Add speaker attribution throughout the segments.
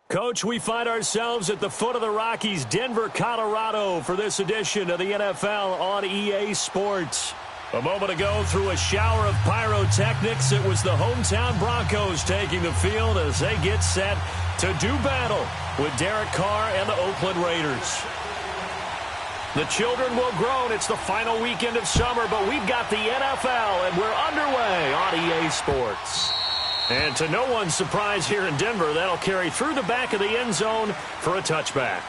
Speaker 1: Coach, we find ourselves at the foot of the Rockies, Denver, Colorado, for this edition of the NFL on EA Sports. A moment ago, through a shower of pyrotechnics, it was the hometown Broncos taking the field as they get set to do battle with Derek Carr and the Oakland Raiders. The children will groan. It's the final weekend of summer, but we've got the NFL, and we're underway on EA Sports. And to no one's surprise here in Denver, that'll carry through the back of the end zone for a touchback.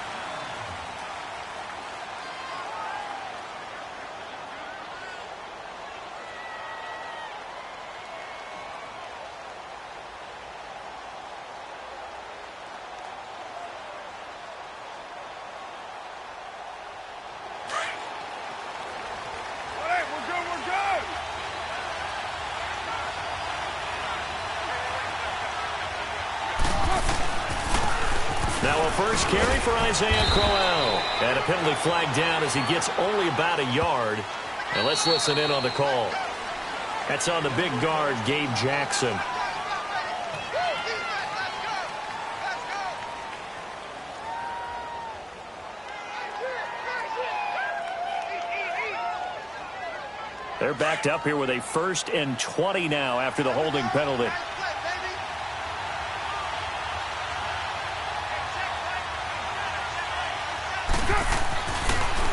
Speaker 1: Now a first carry for Isaiah Crowell. And a penalty flag down as he gets only about a yard. And let's listen in on the call. That's on the big guard, Gabe Jackson. They're backed up here with a 1st and 20 now after the holding penalty.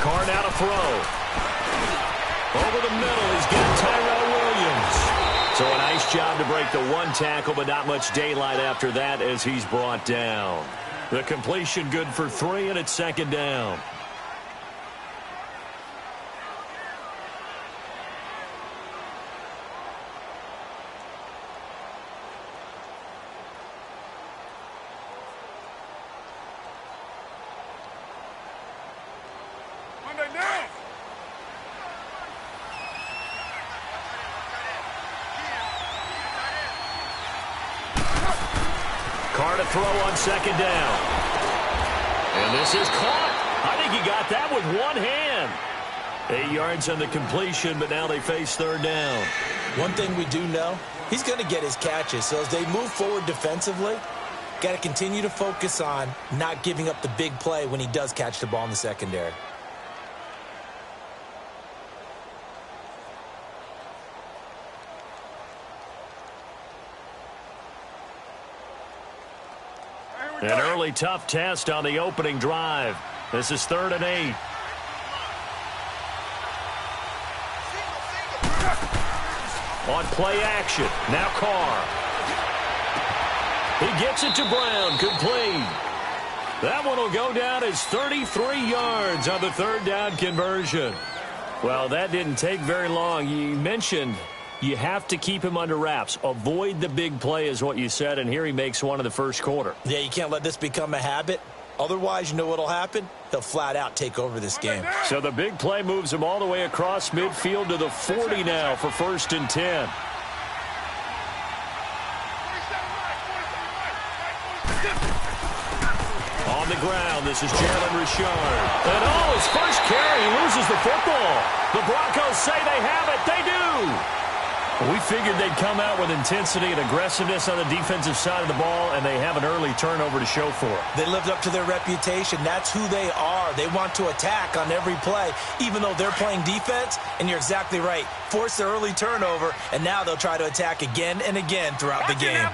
Speaker 1: Carr now to throw. Over the middle, he's got Tyrell Williams. So a nice job to break the one tackle, but not much daylight after that as he's brought down. The completion good for 3, and it's 2nd down. Carr to throw on 2nd down. And this is caught. I think he got that with one hand. 8 yards on the completion, but now they face 3rd down.
Speaker 2: One thing we do know, he's going to get his catches. So as they move forward defensively, got to continue to focus on not giving up the big play when he does catch the ball in the secondary.
Speaker 1: An early tough test on the opening drive. This is 3rd and 8. On play action. Now Carr. He gets it to Brown. Complete. That one will go down as 33 yards on the 3rd down conversion. Well, that didn't take very long. You mentioned you have to keep him under wraps. Avoid the big play is what you said, and here he makes one in the 1st quarter.
Speaker 2: Yeah, you can't let this become a habit. Otherwise, you know what'll happen? He'll flat out take over this game.
Speaker 1: So the big play moves him all the way across midfield to the 40 now for 1st and 10. On the ground, this is Jalen Richard. And his first carry, he loses the football. The Broncos say they have it. They do. We figured they'd come out with intensity and aggressiveness on the defensive side of the ball, and they have an early turnover to show for it.
Speaker 2: They lived up to their reputation. That's who they are. They want to attack on every play, even though they're playing defense. And you're exactly right. Force the early turnover, and now they'll try to attack again and again throughout the game.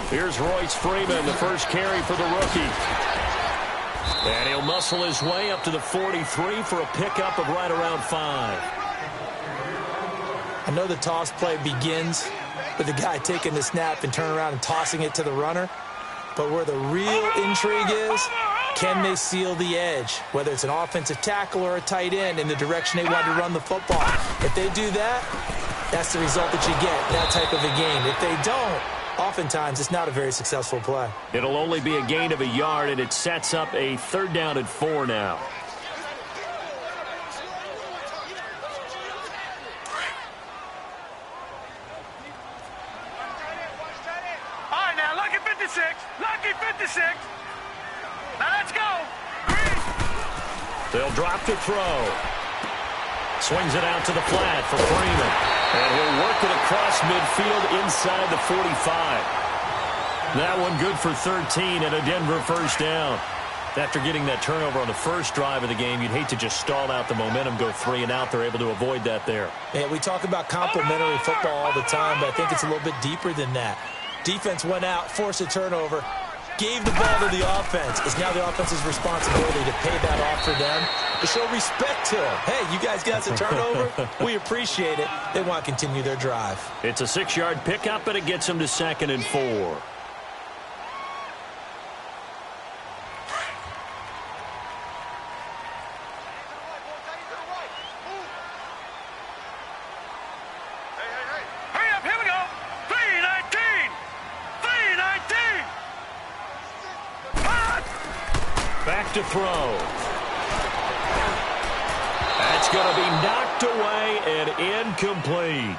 Speaker 1: Here's Royce Freeman, the first carry for the rookie. And he'll muscle his way up to the 43 for a pickup of right around 5.
Speaker 2: I know the toss play begins with the guy taking the snap and turning around and tossing it to the runner. But where the real intrigue is, can they seal the edge? Whether it's an offensive tackle or a tight end in the direction they want to run the football. If they do that, that's the result that you get, that type of a game. If they don't, oftentimes it's not a very successful play.
Speaker 1: It'll only be a gain of a yard, and it sets up a 3rd down and 4 now.
Speaker 3: All right, now, lucky 56. Lucky 56. Now let's go.
Speaker 1: They'll drop to throw. Swings it out to the flat for Freeman. And he'll work it across midfield inside the 45. That one good for 13 and a Denver first down. After getting that turnover on the first drive of the game, you'd hate to just stall out the momentum, go 3 and out. They're able to avoid that there.
Speaker 2: Yeah, we talk about complementary football all the time, but I think it's a little bit deeper than that. Defense went out, forced a turnover, gave the ball to the offense. It's now the offense's responsibility to pay that off for them, to show respect to them. Hey, you guys got the turnover? We appreciate it. They want to continue their drive.
Speaker 1: It's a 6-yard pickup, and it gets them to 2nd and 4. Back to throw. That's going to be knocked away and incomplete.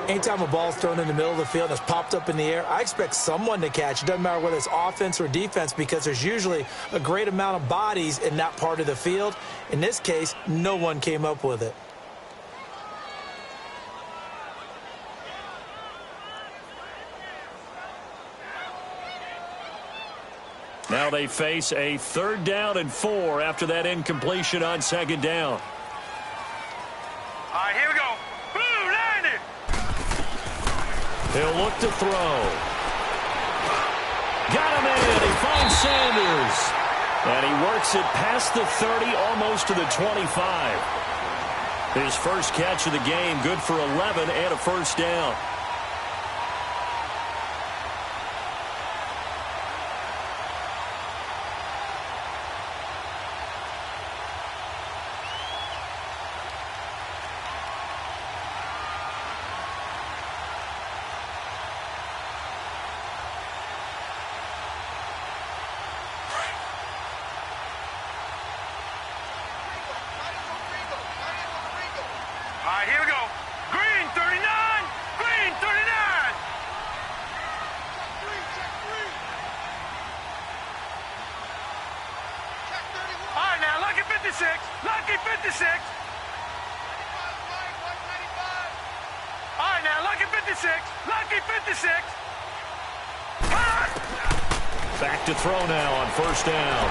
Speaker 2: Anytime a ball's thrown in the middle of the field and it's popped up in the air, I expect someone to catch. It doesn't matter whether it's offense or defense, because there's usually a great amount of bodies in that part of the field. In this case, no one came up with it.
Speaker 1: Now they face a 3rd down and 4 after that incompletion on 2nd down.
Speaker 3: All right, here we go. Blue, 90.
Speaker 1: He'll look to throw. Got him in. He finds Sanders. And he works it past the 30, almost to the 25. His first catch of the game, good for 11 and a first down.
Speaker 3: All right, here we go. Green, 39. Green, 39. All right, now, lucky 56. Lucky 56. All right, now, lucky 56. Lucky 56.
Speaker 1: Back to throw now on first down.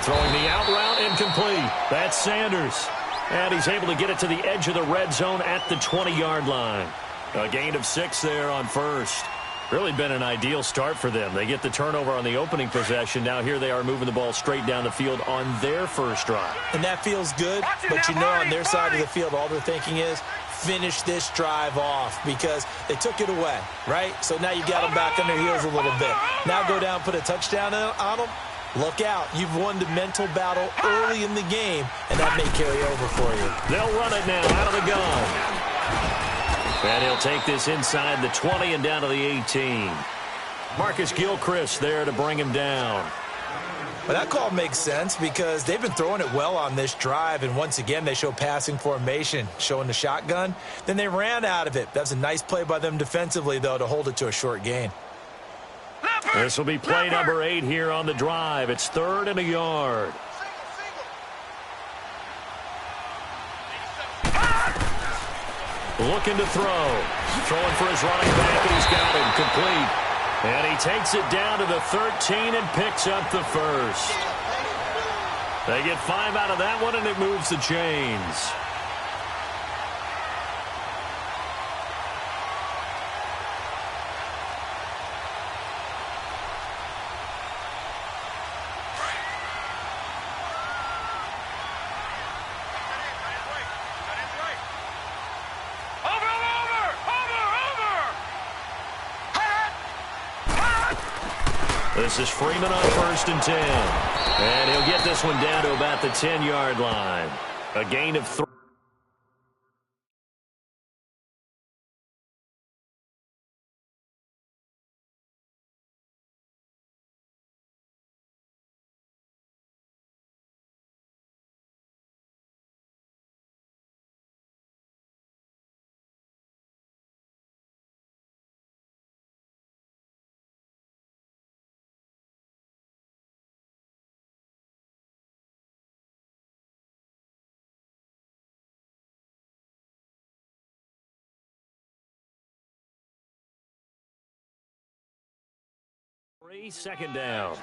Speaker 1: Throwing the out route, incomplete. That's Sanders. And he's able to get it to the edge of the red zone at the 20-yard line. A gain of 6 there on first. Really been an ideal start for them. They get the turnover on the opening possession. Now here they are moving the ball straight down the field on their first drive.
Speaker 2: And that feels good, but you know on their side of the field, all they're thinking is, finish this drive off, because they took it away, right? So now you got them back on their heels a little bit. Now go down, put a touchdown on them. Look out. You've won the mental battle early in the game, and that may carry over for you.
Speaker 1: They'll run it now out of the gun. And he'll take this inside the 20 and down to the 18. Marcus Gilchrist there to bring him down.
Speaker 2: Well, that call makes sense because they've been throwing it well on this drive, and once again they show passing formation, showing the shotgun. Then they ran out of it. That's a nice play by them defensively, though, to hold it to a short gain.
Speaker 1: This will be play number 8 here on the drive. It's 3rd and a yard. Looking to throw. Throwing for his running back, and he's got him complete. And he takes it down to the 13 and picks up the first. They get 5 out of that one, and it moves the chains. This is Freeman on 1st and 10. And he'll get this one down to about the 10-yard line. A gain of 3. Second down.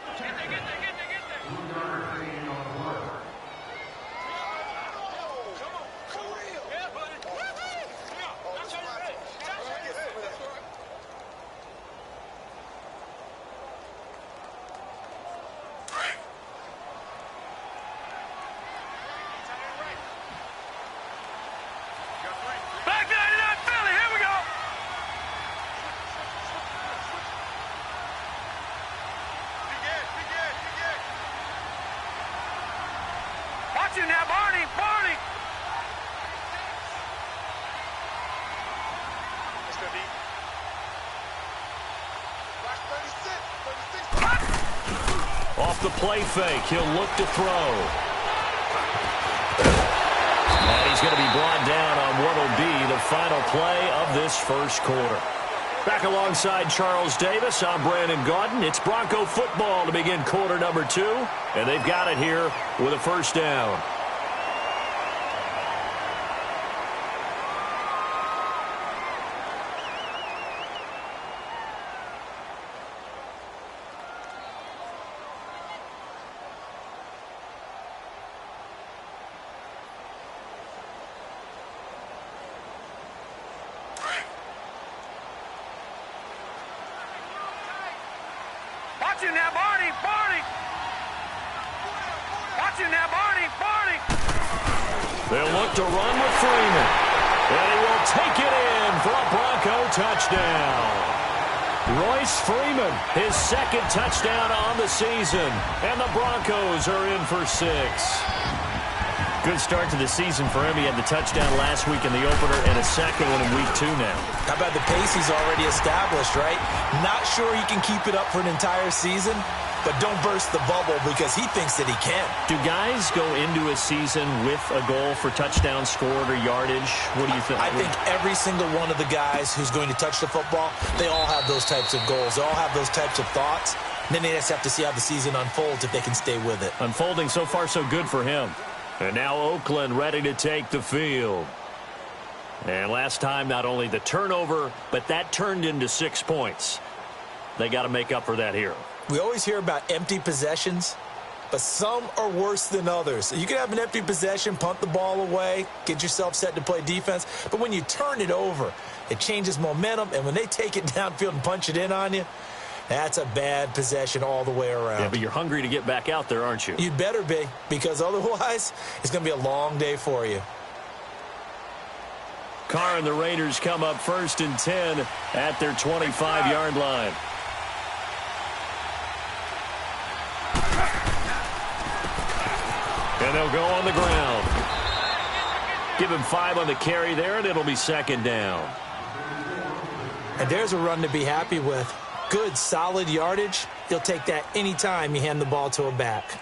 Speaker 3: Back 99 Philly, here we go. Watch you now, Barney, Barney.
Speaker 1: Off the play fake, he'll look to throw. And he's going to be brought down on what will be the final play of this first quarter. Back alongside Charles Davis, I'm Brandon Gaudin. It's Bronco football to begin quarter number 2, and they've got it here with a first down.
Speaker 3: Watch you now, Barney, Barney. Watch you now, Barney, Barney.
Speaker 1: They'll look to run with Freeman. And he will take it in for a Bronco touchdown. Royce Freeman, his second touchdown on the season. And the Broncos are in for 6. Good start to the season for him. He had the touchdown last week in the opener and a second one in week 2 now.
Speaker 2: How about the pace he's already established, right? Not sure he can keep it up for an entire season, but don't burst the bubble because he thinks that he can.
Speaker 1: Do guys go into a season with a goal for touchdown scored or yardage? What do you think?
Speaker 2: I think every single one of the guys who's going to touch the football, they all have those types of goals. They all have those types of thoughts. And then they just have to see how the season unfolds if they can stay with it.
Speaker 1: Unfolding so far so good for him. And now Oakland ready to take the field. And last time, not only the turnover, but that turned into 6 points. They got to make up for that here.
Speaker 2: We always hear about empty possessions, but some are worse than others. You can have an empty possession, punt the ball away, get yourself set to play defense, but when you turn it over, it changes momentum, and when they take it downfield and punch it in on you, that's a bad possession all the way around.
Speaker 1: Yeah, but you're hungry to get back out there, aren't you?
Speaker 2: You'd better be, because otherwise, it's going to be a long day for you.
Speaker 1: Carr and the Raiders come up 1st and 10 at their 25-yard line. And they'll go on the ground. Give him 5 on the carry there, and it'll be 2nd down.
Speaker 2: And there's a run to be happy with. Good, solid yardage. You'll take that anytime you hand the ball to a back.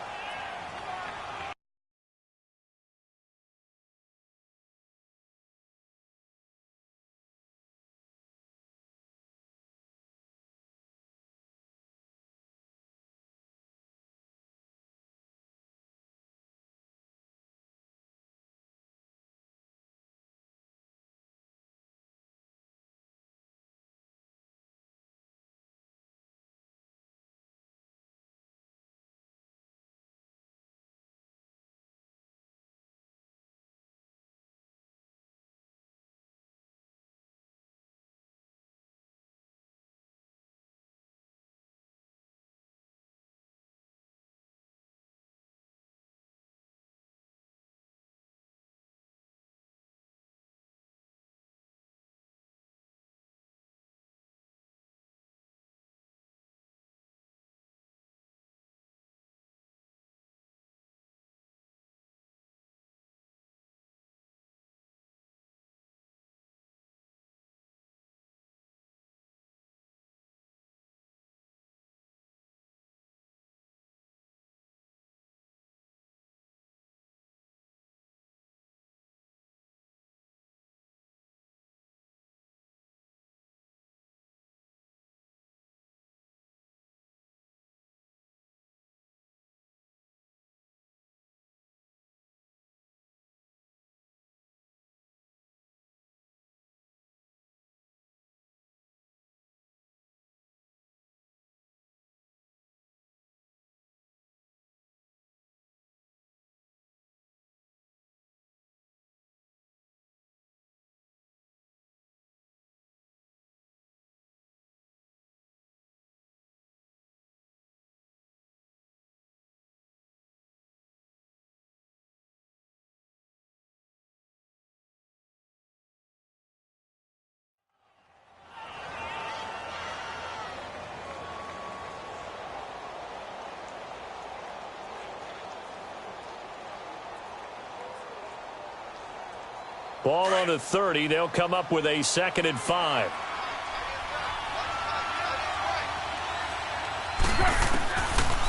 Speaker 1: Ball on the 30. They'll come up with a 2nd and 5.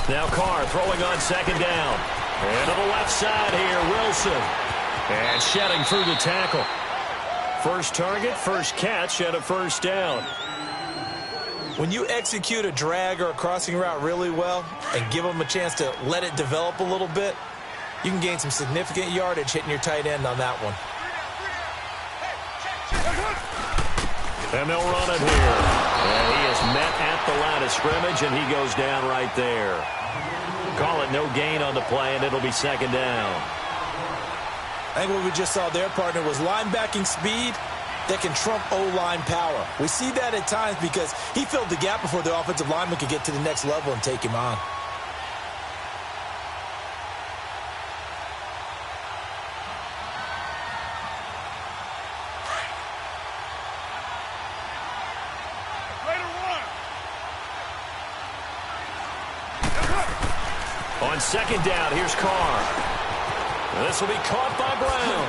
Speaker 1: Now Carr throwing on 2nd down. And to the left side here, Wilson. And shedding through the tackle. First target, first catch, and a 1st down.
Speaker 2: When you execute a drag or a crossing route really well and give them a chance to let it develop a little bit, you can gain some significant yardage hitting your tight end on that one.
Speaker 1: And they'll run it here. And he is met at the line of scrimmage, and he goes down right there. Call it no gain on the play, and it'll be 2nd down.
Speaker 2: I think what we just saw there, partner, was linebacking speed that can trump O-line power. We see that at times because he filled the gap before the offensive lineman could get to the next level and take him on.
Speaker 1: On 2nd down, here's Carr. This will be caught by Brown.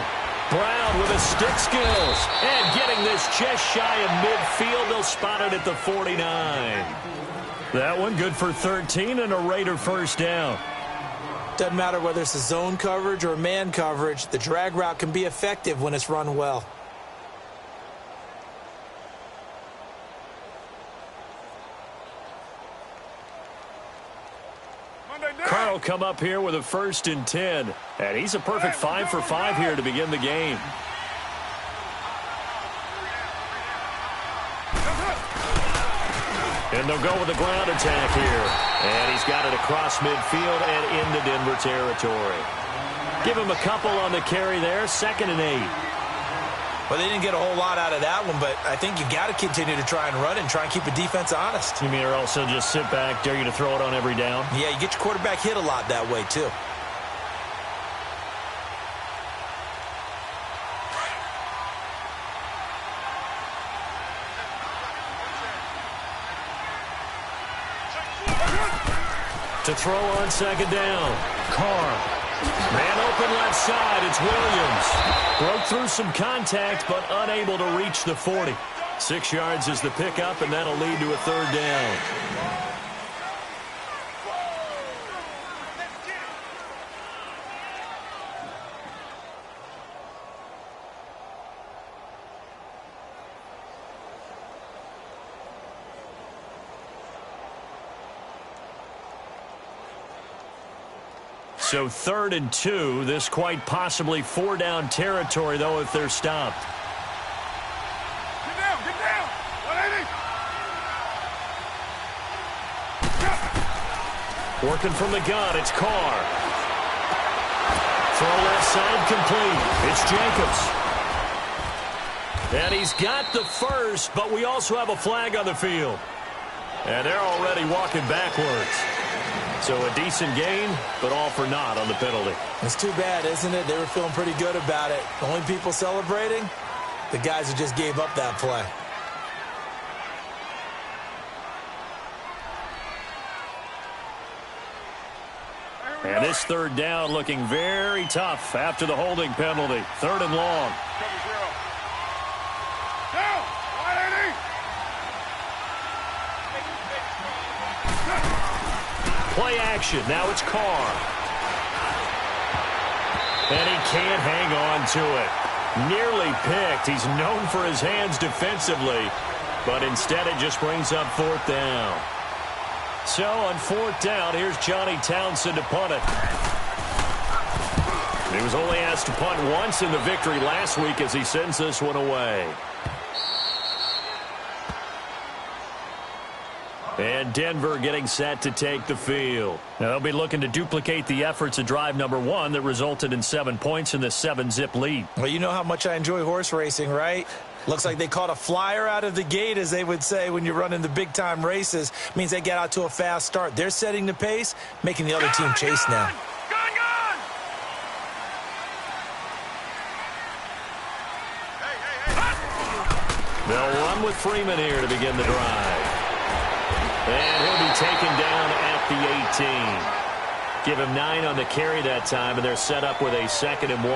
Speaker 1: Brown with his stick skills. And getting this just shy of midfield. They'll spot it at the 49. That one good for 13 and a Raider 1st down.
Speaker 2: Doesn't matter whether it's a zone coverage or man coverage. The drag route can be effective when it's run well.
Speaker 1: Carr will come up here with a 1st and 10. And he's a perfect 5 for 5 here to begin the game. And they'll go with a ground attack here. And he's got it across midfield and into Denver territory. Give him a couple on the carry there. 2nd and 8.
Speaker 2: Well, they didn't get a whole lot out of that one, but I think you got to continue to try and run and try and keep the defense honest.
Speaker 1: You mean or also just sit back, dare you to throw it on every down?
Speaker 2: Yeah, you get your quarterback hit a lot that way, too.
Speaker 1: To throw on 2nd down. Carr. Man open left side. It's Williams. Broke through some contact, but unable to reach the 40. 6 yards is the pickup, and that'll lead to a 3rd down. So 3rd and 2. This quite possibly 4-down territory, though, if they're stopped.
Speaker 3: Get down, get down. 180.
Speaker 1: Working from the gun, it's Carr. Throw left side complete. It's Jacobs. And he's got the 1st, but we also have a flag on the field. And they're already walking backwards. So a decent gain, but all for naught on the penalty.
Speaker 2: It's too bad, isn't it? They were feeling pretty good about it. The only people celebrating, the guys who just gave up that play.
Speaker 1: And this 3rd down looking very tough after the holding penalty. 3rd and long.
Speaker 3: Down, 180.
Speaker 1: Play action. Now it's Carr. And he can't hang on to it. Nearly picked. He's known for his hands defensively. But instead it just brings up 4th down. So on 4th down, here's Johnny Townsend to punt it. He was only asked to punt once in the victory last week as he sends this one away. And Denver getting set to take the field. Now they'll be looking to duplicate the efforts of drive number 1 that resulted in 7 points in the 7-zip lead.
Speaker 2: Well, you know how much I enjoy horse racing, right? Looks like they caught a flyer out of the gate, as they would say when you're running the big-time races. Means they get out to a fast start. They're setting the pace, making the other team chase now.
Speaker 3: Gun!
Speaker 1: They'll run with Freeman here to begin the drive. And he'll be taken down at the 18. Give him 9 on the carry that time, and they're set up with a 2nd and 1.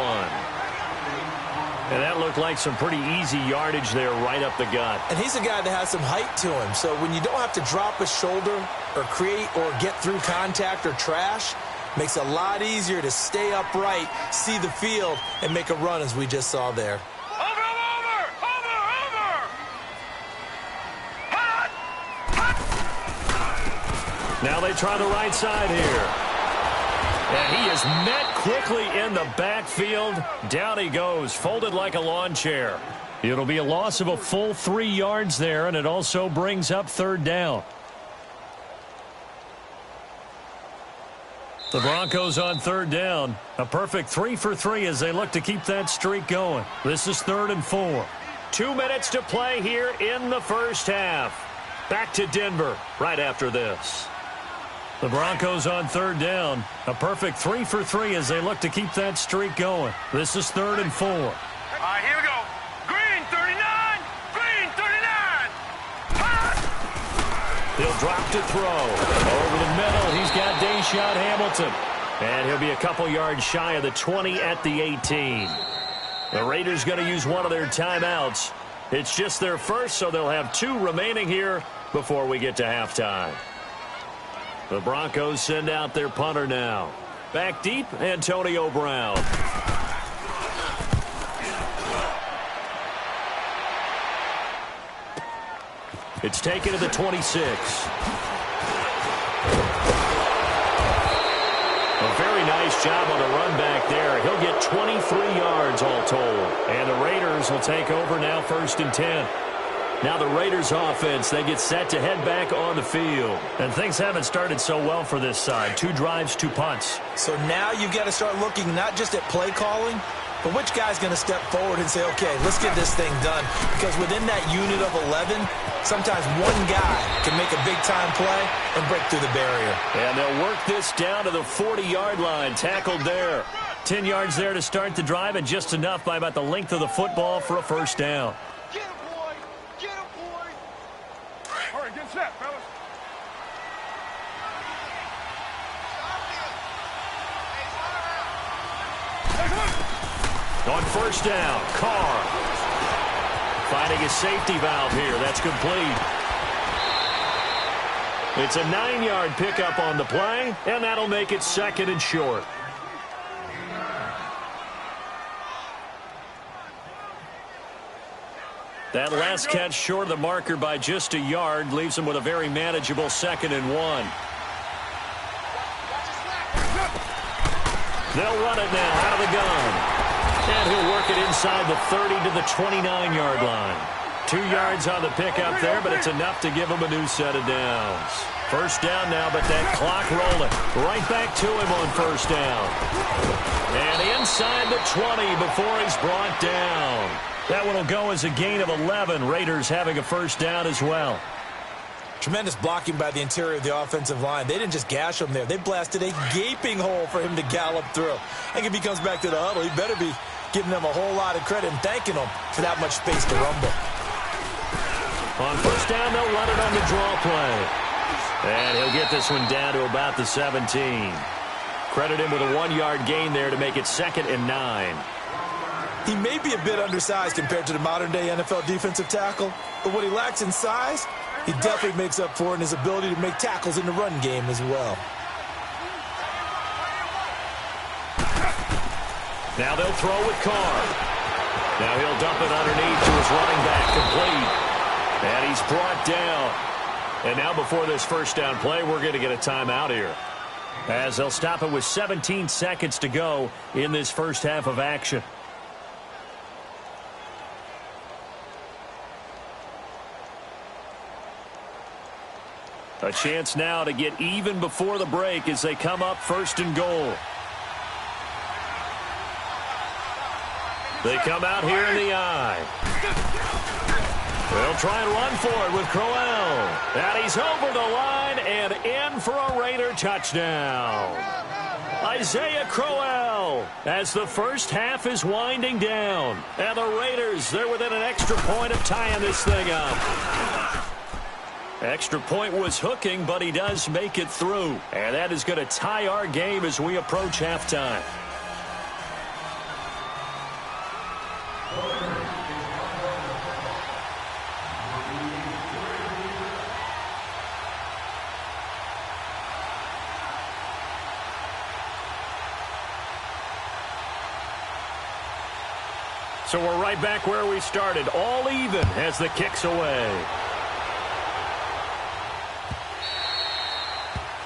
Speaker 1: And that looked like some pretty easy yardage there right up the gut.
Speaker 2: And he's a guy that has some height to him. So when you don't have to drop a shoulder or create or get through contact or trash, makes it a lot easier to stay upright, see the field, and make a run as we just saw there.
Speaker 1: Now they try the right side here. And he is met quickly in the backfield. Down he goes, folded like a lawn chair. It'll be a loss of a full 3 yards there, and it also brings up 3rd down. The Broncos on 3rd down. A perfect 3 for 3 as they look to keep that streak going. This is 3rd and 4. 2 minutes to play here in the first half. Back to Denver right after this. The Broncos on 3rd down. A perfect 3 for 3 as they look to keep that streak going. This is 3rd and 4.
Speaker 3: All right, here we go. Green 39. Green 39.
Speaker 1: He'll drop to throw. Over the middle, he's got Deshaun Hamilton. And he'll be a couple yards shy of the 20 at the 18. The Raiders going to use one of their timeouts. It's just their first, so they'll have 2 remaining here before we get to halftime. The Broncos send out their punter now. Back deep, Antonio Brown. It's taken to the 26. A very nice job on the run back there. He'll get 23 yards all told. And the Raiders will take over now 1st and 10. Now the Raiders offense, they get set to head back on the field. And things haven't started so well for this side. 2 drives, 2 punts.
Speaker 2: So now you've got to start looking not just at play calling, but which guy's going to step forward and say, okay, let's get this thing done. Because within that unit of 11, sometimes one guy can make a big-time play and break through the barrier.
Speaker 1: And they'll work this down to the 40-yard line. Tackled there. 10 yards there to start the drive, and just enough by about the length of the football for a 1st down.
Speaker 3: Get him, boy. Get him, boy. All right, get set, fellas.
Speaker 1: On 1st down, Carr finding a safety valve here. That's complete. It's a 9-yard pickup on the play, and that'll make it 2nd and short. That last catch short of the marker by just a yard leaves him with a very manageable 2nd and 1. They'll run it now out of the gun. And he'll work it inside the 30 to the 29-yard line. 2 yards on the pickup there, but it's enough to give him a new set of downs. 1st down now, but that clock rolling. Right back to him on 1st down. And inside the 20 before he's brought down. That one will go as a gain of 11. Raiders having a 1st down as well.
Speaker 2: Tremendous blocking by the interior of the offensive line. They didn't just gash him there. They blasted a gaping hole for him to gallop through. I think if he comes back to the huddle, he better be giving them a whole lot of credit and thanking them for that much space to rumble.
Speaker 1: On 1st down, they'll run it on the draw play. And he'll get this one down to about the 17. Credit him with a 1-yard gain there to make it 2nd and 9.
Speaker 2: He may be a bit undersized compared to the modern-day NFL defensive tackle, but what he lacks in size, he definitely makes up for it in his ability to make tackles in the run game as well.
Speaker 1: Now they'll throw with Carr. Now he'll dump it underneath to his running back, complete. And he's brought down. And now before this 1st down play, we're going to get a timeout here, as they'll stop it with 17 seconds to go in this first half of action. A chance now to get even before the break as they come up 1st and goal. They come out here in the eye. They'll try and run for it with Crowell. And he's over the line and in for a Raider touchdown. Isaiah Crowell as the first half is winding down. And the Raiders, they're within an extra point of tying this thing up. Extra point was hooking, but he does make it through. And that is going to tie our game as we approach halftime. So we're right back where we started, all even as the kick's away.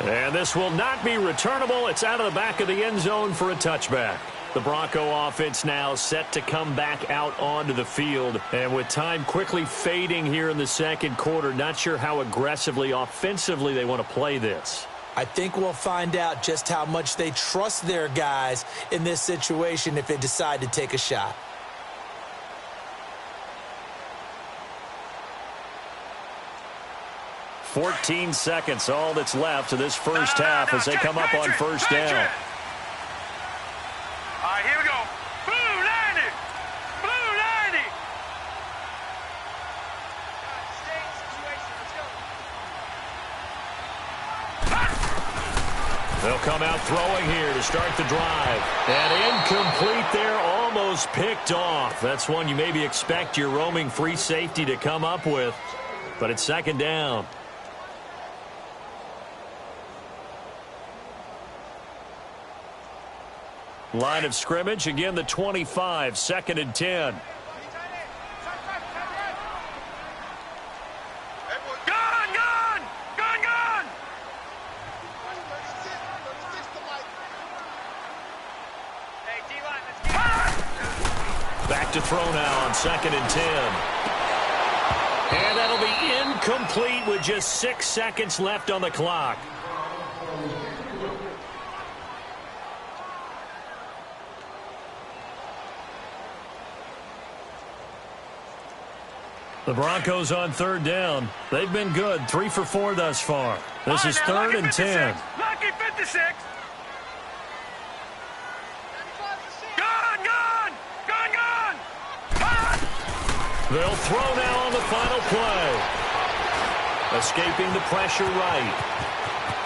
Speaker 1: And this will not be returnable. It's out of the back of the end zone for a touchback. The Bronco offense now set to come back out onto the field. And with time quickly fading here in the second quarter, not sure how aggressively, offensively they want to play this.
Speaker 2: I think we'll find out just how much they trust their guys in this situation if they decide to take a shot.
Speaker 1: 14 seconds, all that's left of this first half as they come up on first down.
Speaker 3: All right, here we go. Blue 90. Blue 90.
Speaker 1: They'll come out throwing here to start the drive. And incomplete there, almost picked off. That's one you maybe expect your roaming free safety to come up with. But it's second down. Line of scrimmage, again the 25, second and 10. Back to throw now on second and 10. And that'll be incomplete with just 6 seconds left on the clock. The Broncos on third down. They've been good, 3 for 4 thus far. This is third and 10.
Speaker 3: Lucky 56. Gone.
Speaker 1: They'll throw now on the final play. Escaping the pressure right.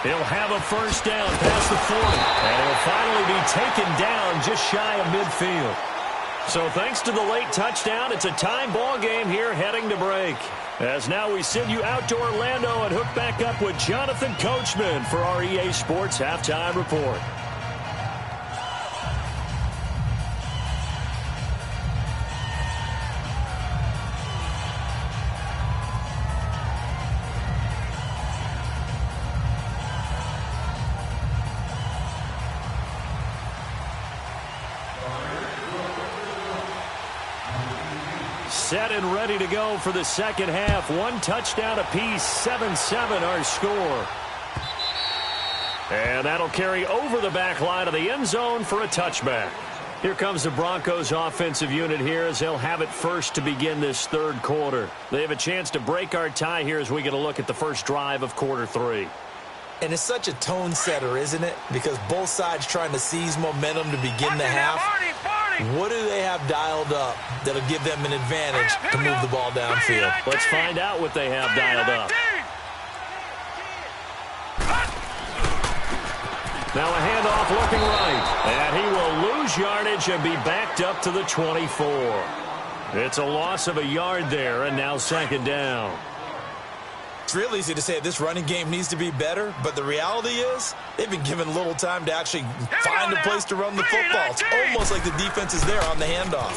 Speaker 1: He'll have a first down past the 40. And he'll finally be taken down just shy of midfield. So thanks to the late touchdown, it's a time ball game here heading to break. As now we send you out to Orlando and hook back up with Jonathan Coachman for our EA Sports Halftime Report. Set and ready to go for the second half. 1 touchdown apiece, 7-7 our score. And that'll carry over the back line of the end zone for a touchback. Here comes the Broncos offensive unit here as they'll have it first to begin this third quarter. They have a chance to break our tie here as we get a look at the first drive of quarter 3.
Speaker 2: And it's such a tone setter, isn't it? Because both sides trying to seize momentum to begin the half. What do they have dialed up that'll give them an advantage to move the ball downfield?
Speaker 1: Let's find out what they have dialed up. Now a handoff looking right. And he will lose yardage and be backed up to the 24. It's a loss of a yard there, and now second down.
Speaker 2: It's real easy to say this running game needs to be better, but the reality is they've been given little time to actually find a place to run the football. It's almost like the defense is there on the handoff.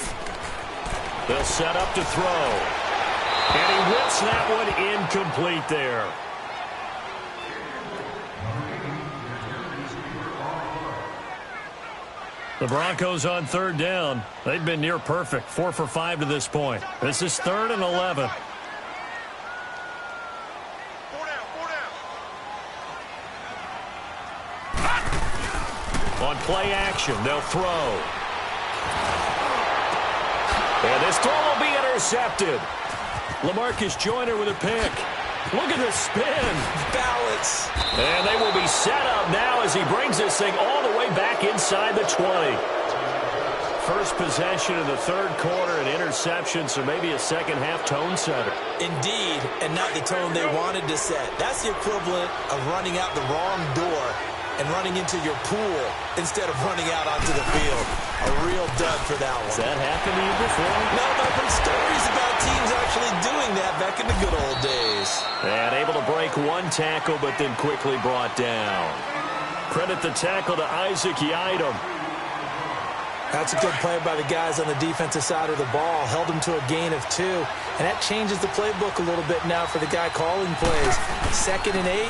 Speaker 1: They'll set up to throw. And he whips that one incomplete there. The Broncos on third down. They've been near perfect, 4 for 5 to this point. This is third and 11. On play action, they'll throw. And this throw will be intercepted. LaMarcus Joyner with a pick. Look at the spin.
Speaker 2: Balance.
Speaker 1: And they will be set up now as he brings this thing all the way back inside the 20. First possession of the third quarter, an interception, so maybe a second-half tone setter.
Speaker 2: Indeed, and not the tone they wanted to set. That's the equivalent of running out the wrong door and running into your pool instead of running out onto the field. A real dud for that one.
Speaker 1: Has that happened to you before?
Speaker 2: No, but I've heard stories about teams actually doing that back in the good old days.
Speaker 1: And able to break one tackle, but then quickly brought down. Credit the tackle to Isaac Yiadom.
Speaker 2: That's a good play by the guys on the defensive side of the ball. Held them to a gain of 2. And that changes the playbook a little bit now for the guy calling plays. 2nd and 8.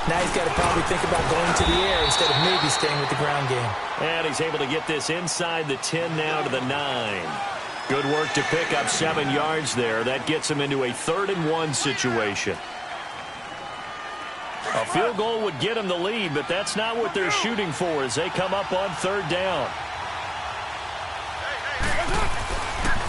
Speaker 2: Now he's got to probably think about going to the air instead of maybe staying with the ground game.
Speaker 1: And he's able to get this inside the 10 now to the 9. Good work to pick up 7 yards there. That gets him into a 3rd and 1 situation. A field goal would get him the lead, but that's not what they're shooting for as they come up on 3rd down.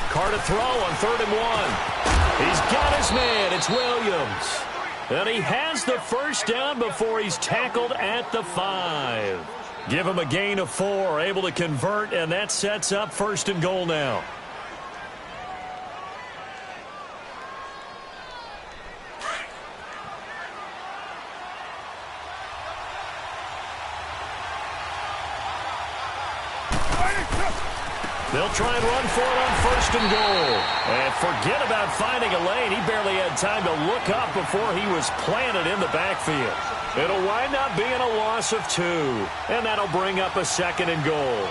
Speaker 1: Carr to throw on 3rd and 1. He's got his man. It's Williams. And he has the first down before he's tackled at the 5. Give him a gain of 4, able to convert, and that sets up 1st and goal now. They'll try and run for it on 1st and goal. And forget about finding a lane. He barely had time to look up before he was planted in the backfield. It'll wind up being a loss of 2. And that'll bring up a 2nd and goal.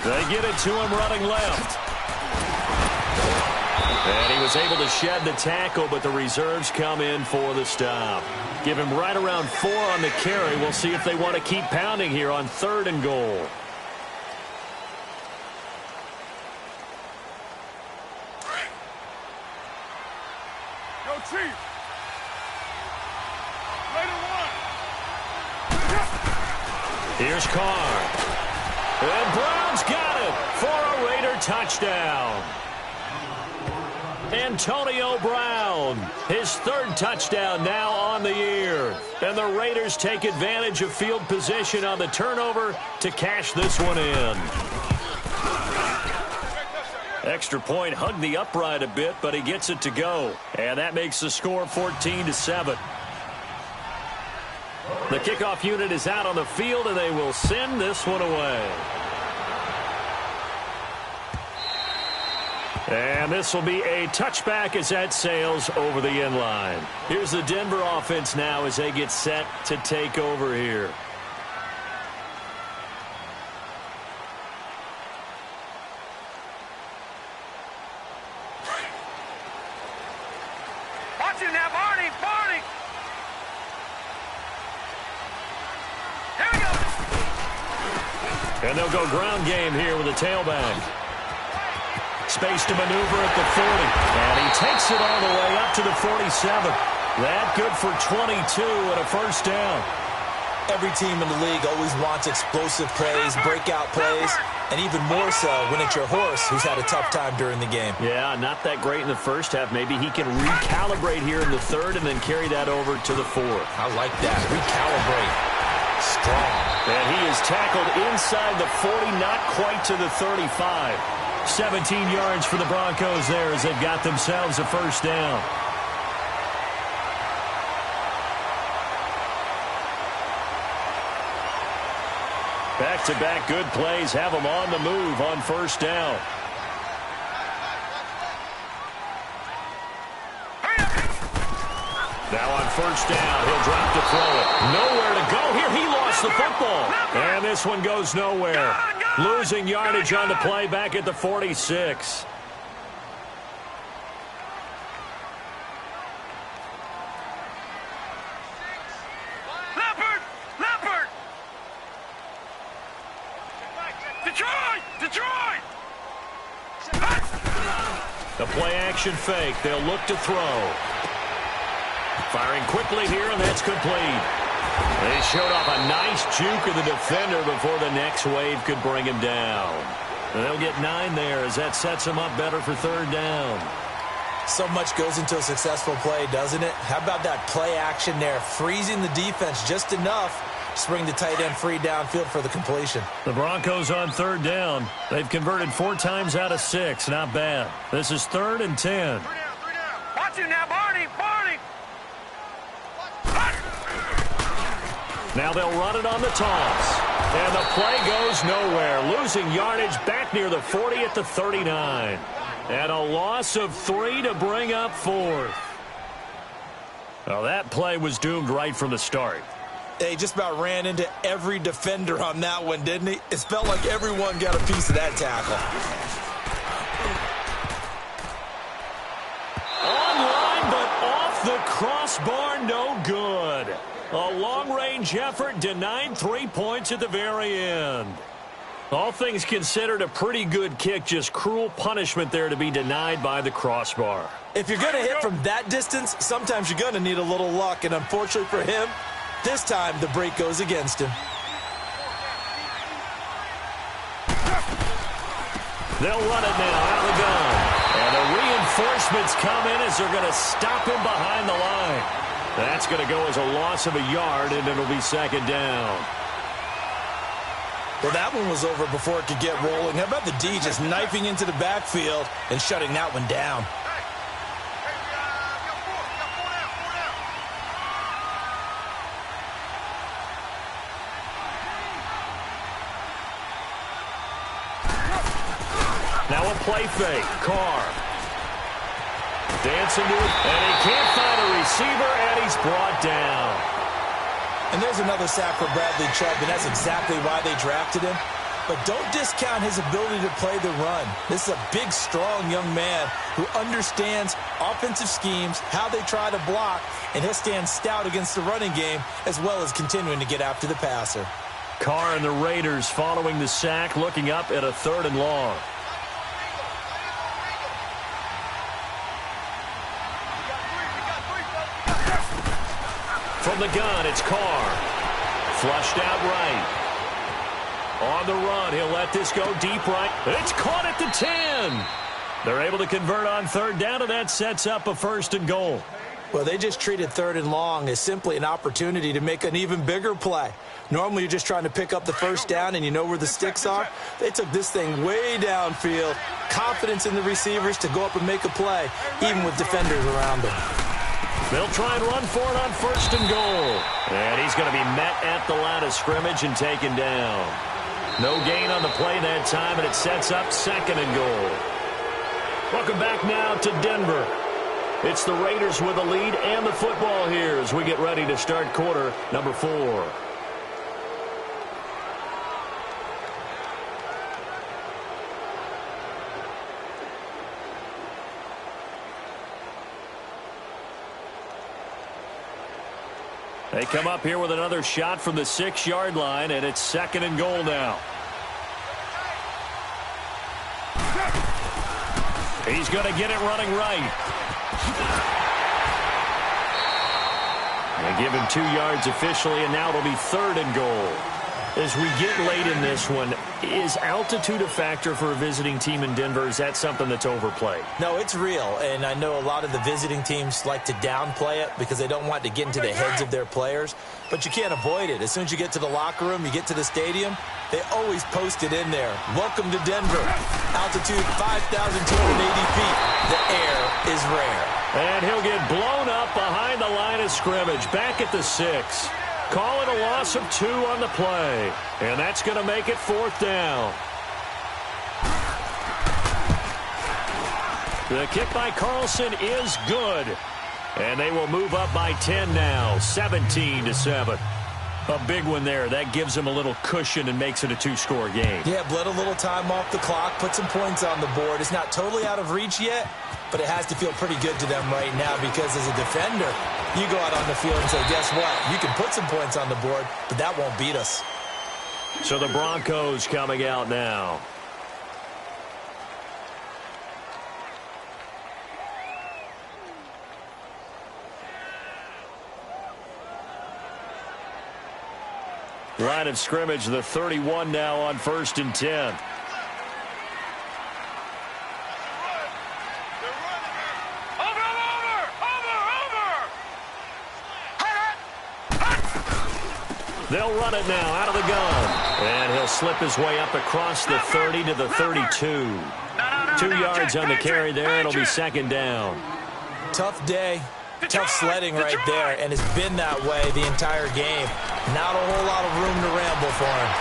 Speaker 1: They get it to him running left. And he was able to shed the tackle, but the reserves come in for the stop. Give him right around 4 on the carry. We'll see if they want to keep pounding here on 3rd and goal.
Speaker 3: Go, Chief. Later one.
Speaker 1: Here's Carr. And Brown's got it for a Raider touchdown. Antonio Brown, his 3rd touchdown now on the year. And the Raiders take advantage of field position on the turnover to cash this one in. Extra point hugged the upright a bit, but he gets it to go. And that makes the score 14-7. The kickoff unit is out on the field, and they will send this one away. And this will be a touchback as that sails over the end line. Here's the Denver offense now as they get set to take over here.
Speaker 3: Watch it now, Barney, Barney. Here we go.
Speaker 1: And they'll go ground game here with a tailback. Space to maneuver at the 40. And he takes it all the way up to the 47. That good for 22 and a first down.
Speaker 2: Every team in the league always wants explosive plays, breakout plays, and even more so when it's your horse who's had a tough time during the game.
Speaker 1: Yeah, not that great in the first half. Maybe he can recalibrate here in the 3rd and then carry that over to the 4th.
Speaker 2: I like that. Recalibrate. Strong.
Speaker 1: And he is tackled inside the 40, not quite to the 35. 17 yards for the Broncos there as they've got themselves a first down. Back-to-back good plays have them on the move on first down. Now on first down, he'll drop to throw it. Nowhere to go here. He lost the football. And this one goes nowhere. Losing yardage on the play back at the 46.
Speaker 3: Leopard! Leopard! Detroit! Detroit!
Speaker 1: The play-action fake. They'll look to throw. Firing quickly here, and that's complete. They showed off a nice juke of the defender before the next wave could bring him down. And they'll get 9 there as that sets him up better for 3rd down.
Speaker 2: So much goes into a successful play, doesn't it? How about that play action there, freezing the defense just enough to bring the tight end free downfield for the completion.
Speaker 1: The Broncos on 3rd down. They've converted 4 times out of 6. Not bad. This is 3rd and 10.
Speaker 3: 3 down. Watch it now, Barney, Barney.
Speaker 1: Now they'll run it on the toss. And the play goes nowhere. Losing yardage back near the 40 at the 39. And a loss of 3 to bring up 4th. Well, that play was doomed right from the start.
Speaker 2: He just about ran into every defender on that one, didn't he? It felt like everyone got a piece of that tackle.
Speaker 1: Online, but off the crossbar, no good. A long-range effort denied 3 points at the very end. All things considered, a pretty good kick, just cruel punishment there to be denied by the crossbar.
Speaker 2: If you're going to hit from that distance, sometimes you're going to need a little luck, and unfortunately for him, this time the break goes against him.
Speaker 1: They'll run it now out of the gun. And the reinforcements come in as they're going to stop him behind the line. That's going to go as a loss of a yard, and it'll be 2nd down.
Speaker 2: Well, that one was over before it could get rolling. How about the D just knifing into the backfield and shutting that one down?
Speaker 1: Now a play fake. Carr. Dancing to it, and he can't find a receiver, and he's brought down.
Speaker 2: And there's another sack for Bradley Chubb, and that's exactly why they drafted him. But don't discount his ability to play the run. This is a big, strong young man who understands offensive schemes, how they try to block, and he'll stand stout against the running game as well as continuing to get after the passer.
Speaker 1: Carr and the Raiders following the sack, looking up at a 3rd and long. From the gun, it's Carr. Flushed out right. On the run, he'll let this go deep right. It's caught at the 10. They're able to convert on 3rd down, and that sets up a 1st and goal.
Speaker 2: Well, they just treated 3rd and long as simply an opportunity to make an even bigger play. Normally, you're just trying to pick up the 1st down, and you know where the sticks are. They took this thing way downfield. Confidence in the receivers to go up and make a play, even with defenders around them.
Speaker 1: They'll try and run for it on 1st and goal. And he's going to be met at the line of scrimmage and taken down. No gain on the play that time, and it sets up 2nd and goal. Welcome back now to Denver. It's the Raiders with the lead and the football here as we get ready to start quarter number 4. They come up here with another shot from the 6-yard line, and it's 2nd and goal now. He's going to get it running right. They give him 2 yards officially, and now it'll be 3rd and goal. As we get late in this one, is altitude a factor for a visiting team in Denver? Is that something that's overplayed?
Speaker 2: No, it's real, and I know a lot of the visiting teams like to downplay it because they don't want to get into the heads of their players, but you can't avoid it. As soon as you get to the locker room, you get to the stadium, they always post it in there. Welcome to Denver. Altitude 5,280 feet. The air is rare.
Speaker 1: And he'll get blown up behind the line of scrimmage, back at the 6. Call it a loss of 2 on the play. And that's going to make it 4th down. The kick by Carlson is good. And they will move up by 10 now, 17-7. A big one there. That gives them a little cushion and makes it a 2-score game.
Speaker 2: Yeah, bled a little time off the clock, put some points on the board. It's not totally out of reach yet, but it has to feel pretty good to them right now because as a defender, you go out on the field and say, guess what? You can put some points on the board, but that won't beat us.
Speaker 1: So the Broncos coming out now. Line of scrimmage, the 31 now on 1st and 10. They'll run it now out of the gun. And he'll slip his way up across the 30 to the 32. 2 yards on the carry there. It'll be 2nd down.
Speaker 2: Tough day. Tough sledding right there, and it's been that way the entire game. Not a whole lot of room to ramble for him.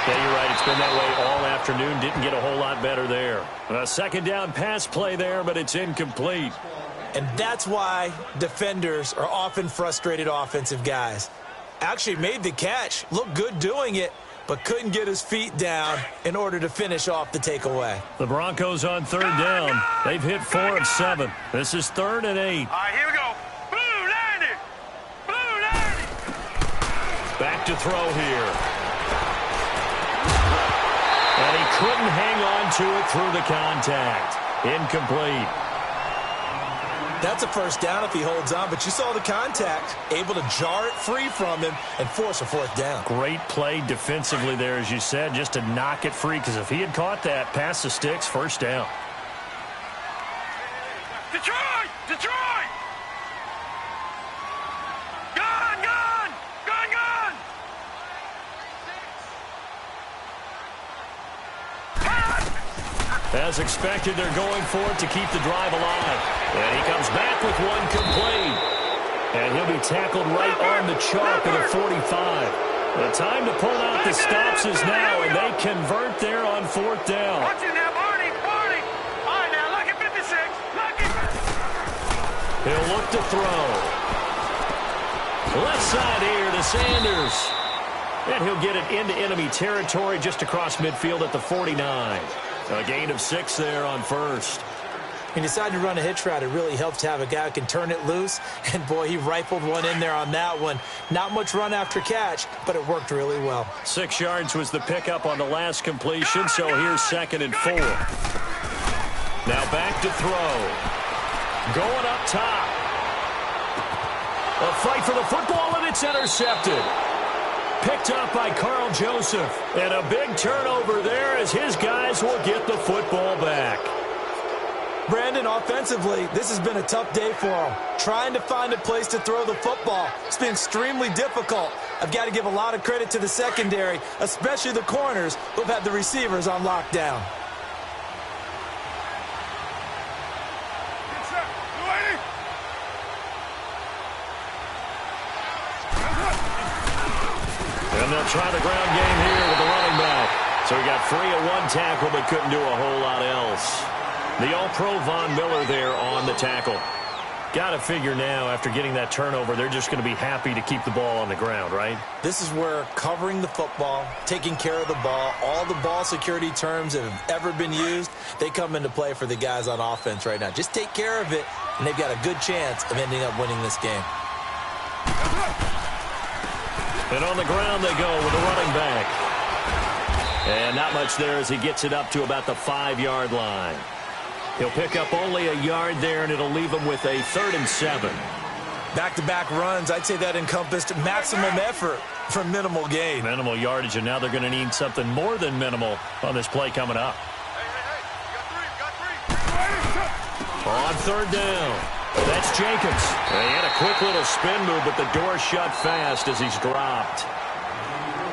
Speaker 1: Yeah, you're right. It's been that way all afternoon. Didn't get a whole lot better there. A second down pass play there, but it's incomplete.
Speaker 2: And that's why defenders are often frustrated offensive guys. Actually made the catch, looked good doing it, but couldn't get his feet down in order to finish off the takeaway.
Speaker 1: The Broncos on third down. They've hit 4 of 7. This is 3rd and 8.
Speaker 3: All right, here we go. Blue 90. Blue 90.
Speaker 1: Back to throw here. And he couldn't hang on to it through the contact. Incomplete.
Speaker 2: That's a first down if he holds on, but you saw the contact, able to jar it free from him and force a 4th down.
Speaker 1: Great play defensively there, as you said, just to knock it free, because if he had caught that, past the sticks, first down.
Speaker 3: Detroit! Detroit! Gun! Gun! Gun! Gun!
Speaker 1: As expected, they're going for it to keep the drive alive. And he comes back with one complete. And he'll be tackled right on the chalk of the 45. The time to pull out the stops is now, and they convert there on 4th down.
Speaker 3: Watch it now, Barney! Barney! All right, now, look at 56. Look at...
Speaker 1: He'll look to throw. Left side here to Sanders. And he'll get it into enemy territory just across midfield at the 49. A gain of 6 there on first.
Speaker 2: He decided to run a hitch route. It really helps to have a guy who can turn it loose. And, boy, he rifled one in there on that one. Not much run after catch, but it worked really well.
Speaker 1: 6 yards was the pickup on the last completion, so here's 2nd and 4. Now back to throw. Going up top. A fight for the football, and it's intercepted. Picked up by Carl Joseph. And a big turnover there as his guys will get the football back.
Speaker 2: Brandon, offensively, this has been a tough day for him. Trying to find a place to throw the football. It's been extremely difficult. I've got to give a lot of credit to the secondary, especially the corners who've had the receivers on lockdown.
Speaker 1: And they'll try the ground game here with the running back. So he got free of one tackle but couldn't do a whole lot else. The All-Pro Von Miller there on the tackle. Got to figure now, after getting that turnover, they're just going to be happy to keep the ball on the ground, right?
Speaker 2: This is where covering the football, taking care of the ball, all the ball security terms that have ever been used, they come into play for the guys on offense right now. Just take care of it, and they've got a good chance of ending up winning this game.
Speaker 1: And on the ground they go with the running back. And not much there as he gets it up to about the 5-yard line. He'll pick up only a yard there, and it'll leave him with a 3rd and 7.
Speaker 2: Back-to-back runs, I'd say that encompassed maximum effort for minimal gain.
Speaker 1: Minimal yardage, and now they're going to need something more than minimal on this play coming up. On 3rd down, that's Jacobs. And he had a quick little spin move, but the door shut fast as he's dropped.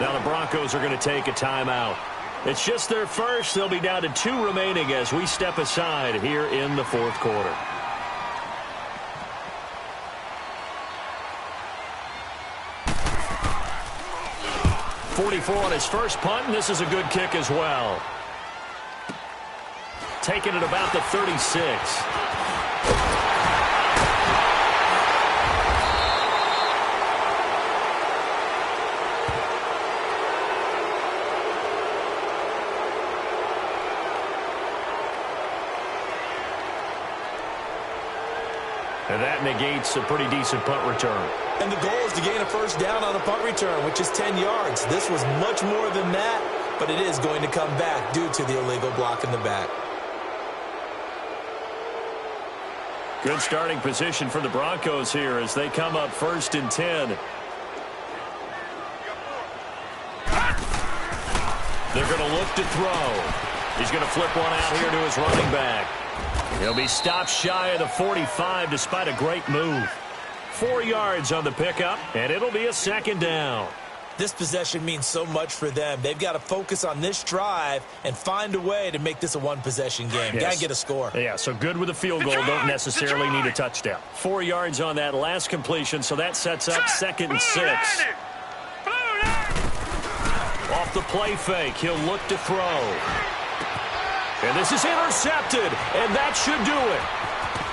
Speaker 1: Now the Broncos are going to take a timeout. It's just their first. They'll be down to 2 remaining as we step aside here in the 4th quarter. .44 on his first punt, and this is a good kick as well. Taking it about the 36. And that negates a pretty decent punt return.
Speaker 2: And the goal is to gain a first down on a punt return, which is 10 yards. This was much more than that, but it is going to come back due to the illegal block in the back.
Speaker 1: Good starting position for the Broncos here as they come up 1st and 10. They're going to look to throw. He's going to flip one out here to his running back. He'll be stopped shy of the 45 despite a great move. 4 yards on the pickup, and it'll be a 2nd down.
Speaker 2: This possession means so much for them. They've got to focus on this drive and find a way to make this a one-possession game.
Speaker 1: Yes.
Speaker 2: Got to get a score.
Speaker 1: Yeah, so good with a field goal. Don't necessarily need a touchdown. 4 yards on that last completion, so that sets up 2nd and 6. Off the play fake, he'll look to throw. And this is intercepted, and that should do it.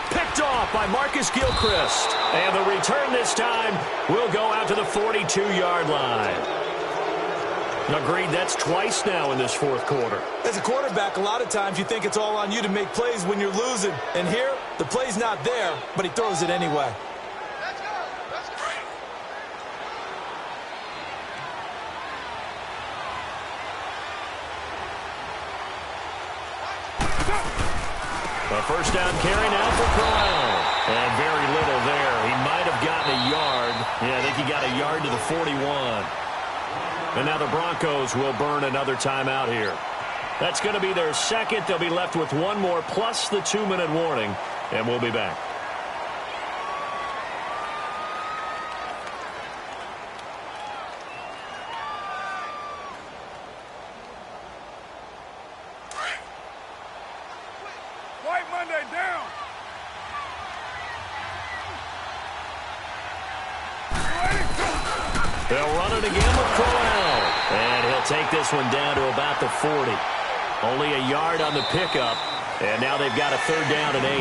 Speaker 1: Picked off by Marcus Gilchrist. And the return this time will go out to the 42-yard line. Agreed, that's twice now in this 4th quarter.
Speaker 2: As a quarterback, a lot of times you think it's all on you to make plays when you're losing. And here, the play's not there, but he throws it anyway.
Speaker 1: A first down carry now for Corral. And very little there. He might have gotten a yard. Yeah, I think he got a yard to the 41. And now the Broncos will burn another timeout here. That's going to be their 2nd. They'll be left with 1 more plus the 2-minute warning. And we'll be back.
Speaker 3: White Monday down.
Speaker 1: They'll run it again with Corral. And he'll take this one down to about the 40. Only a yard on the pickup. And now they've got a 3rd down and 8.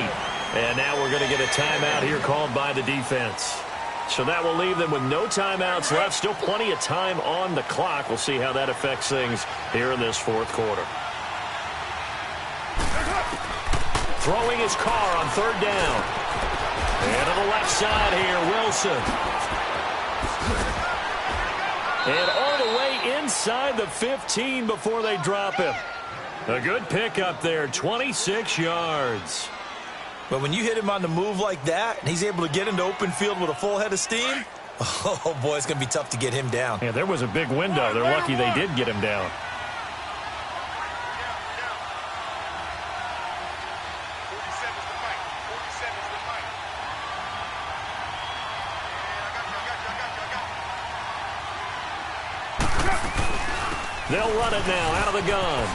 Speaker 1: And now we're going to get a timeout here called by the defense. So that will leave them with no timeouts left. Still plenty of time on the clock. We'll see how that affects things here in this 4th quarter. Throwing his car on 3rd down. And to the left side here, Wilson. And all the way inside the 15 before they drop him. A good pickup there, 26 yards.
Speaker 2: But when you hit him on the move like that, and he's able to get into open field with a full head of steam, oh, boy, it's going to be tough to get him down.
Speaker 1: Yeah, there was a big window. They're lucky they did get him down. They'll run it now out of the gun.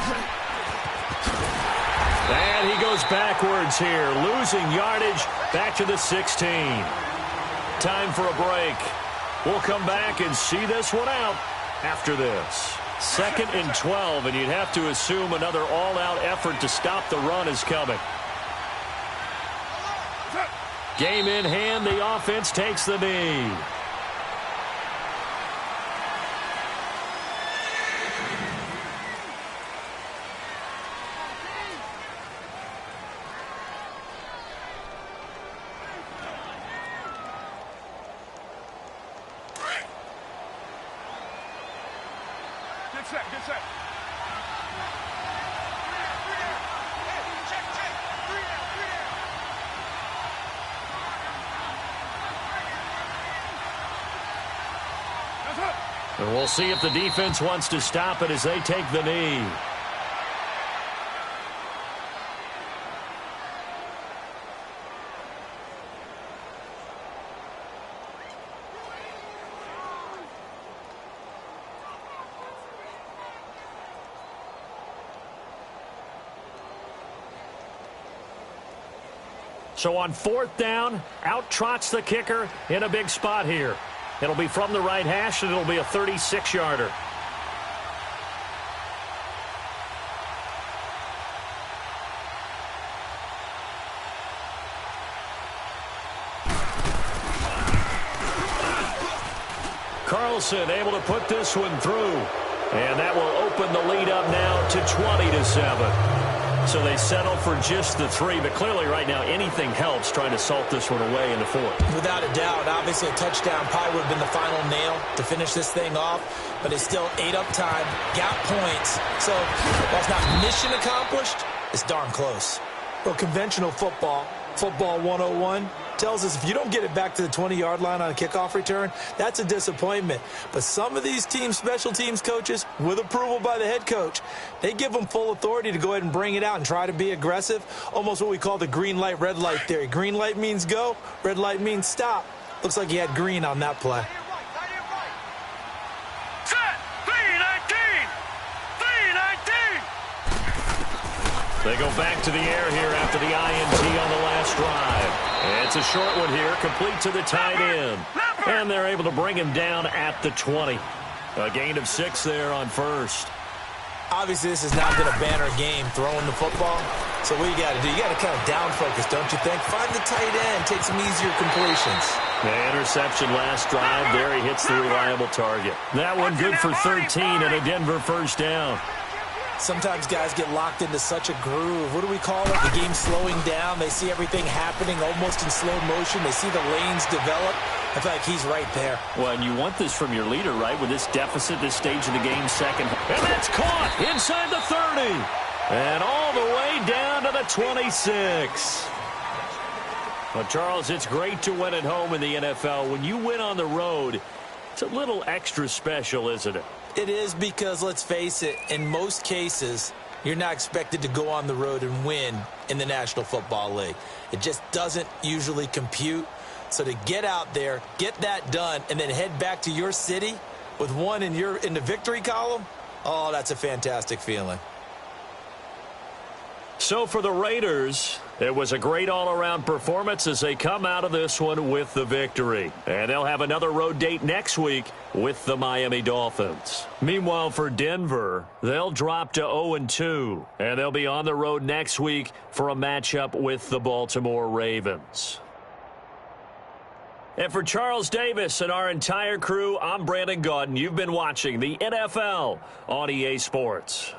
Speaker 1: And he goes backwards here, losing yardage back to the 16. Time for a break. We'll come back and see this one out after this. 2nd and 12, and you'd have to assume another all-out effort to stop the run is coming. Game in hand, the offense takes the knee.
Speaker 3: Get set.
Speaker 1: And we'll see if the defense wants to stop it as they take the knee. So on 4th down, out trots the kicker in a big spot here. It'll be from the right hash, and it'll be a 36-yarder. Carlson able to put this one through. And that will open the lead up now to 20-7. So they settle for just the 3, but clearly right now anything helps trying to salt this one away in the 4th.
Speaker 2: Without a doubt, obviously a touchdown probably would have been the final nail to finish this thing off, but it's still ate up time, got points. So while it's not mission accomplished, it's darn close. Well, conventional football 101, tells us if you don't get it back to the 20-yard line on a kickoff return, that's a disappointment. But some of these teams, special teams coaches, with approval by the head coach, they give them full authority to go ahead and bring it out and try to be aggressive, almost what we call the green light, red light theory. Green light means go, red light means stop. Looks like he had green on that play.
Speaker 1: They go back to the air here after the INT on the last drive. It's a short one here, complete to the tight end. And they're able to bring him down at the 20. A gain of 6 there on first.
Speaker 2: Obviously, this has not been a banner game throwing the football. So what you got to do, you got to kind of down focus, don't you think? Find the tight end, take some easier completions.
Speaker 1: The interception last drive. There he hits the reliable target. That one good for 13 and a Denver first down.
Speaker 2: Sometimes guys get locked into such a groove. What do we call it? The game slowing down. They see everything happening almost in slow motion. They see the lanes develop. I feel like he's right there.
Speaker 1: Well, and you want this from your leader, right? With this deficit, this stage of the game, second. And that's caught inside the 30. And all the way down to the 26. Well, Charles, it's great to win at home in the NFL. When you win on the road, it's a little extra special, isn't it?
Speaker 2: It is, because, let's face it, in most cases, you're not expected to go on the road and win in the National Football League. It just doesn't usually compute. So to get out there, get that done, and then head back to your city with one in the victory column, oh, that's a fantastic feeling.
Speaker 1: So for the Raiders, it was a great all-around performance as they come out of this one with the victory. And they'll have another road date next week with the Miami Dolphins. Meanwhile, for Denver, they'll drop to 0-2, and they'll be on the road next week for a matchup with the Baltimore Ravens. And for Charles Davis and our entire crew, I'm Brandon Gaudin. You've been watching the NFL on EA Sports.